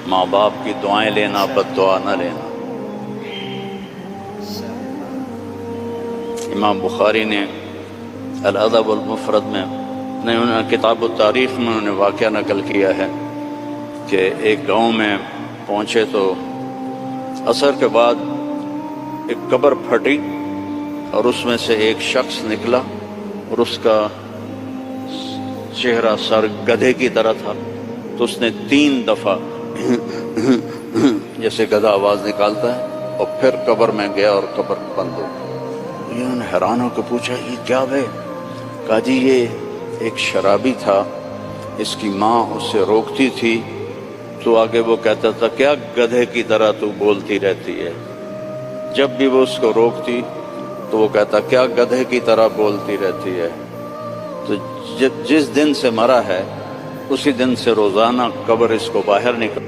ماں باپ کی دعائیں لینا، بد دعا نہ لینا۔ امام بخاری نے الادب المفرد میں انہوں نے کتاب التاریخ میں انہوں نے واقعہ نقل کیا ہے کہ ایک گاؤں میں پہنچے تو عصر کے بعد ایک قبر پھٹی اور اس میں سے ایک شخص نکلا اور اس کا چہرہ سر گدھے کی طرح تھا، تو اس نے 3 دفعہ جیسے گدھا آواز نکالتا ہے اور پھر قبر میں گیا اور قبر بند ہو گئی۔ انہوں نے حیران ہو کے پوچھا یہ کیا ہے؟ کہا جی یہ ایک شرابی تھا، اس کی ماں اسے روکتی تھی تو آگے وہ کہتا تھا کیا گدھے کی طرح تو بولتی رہتی ہے، جب بھی وہ اس کو روکتی تو وہ کہتا کیا گدھے کی طرح بولتی رہتی ہے۔ تو جس دن سے مرا ہے اسی دن سے روزانہ قبر اس کو باہر نکل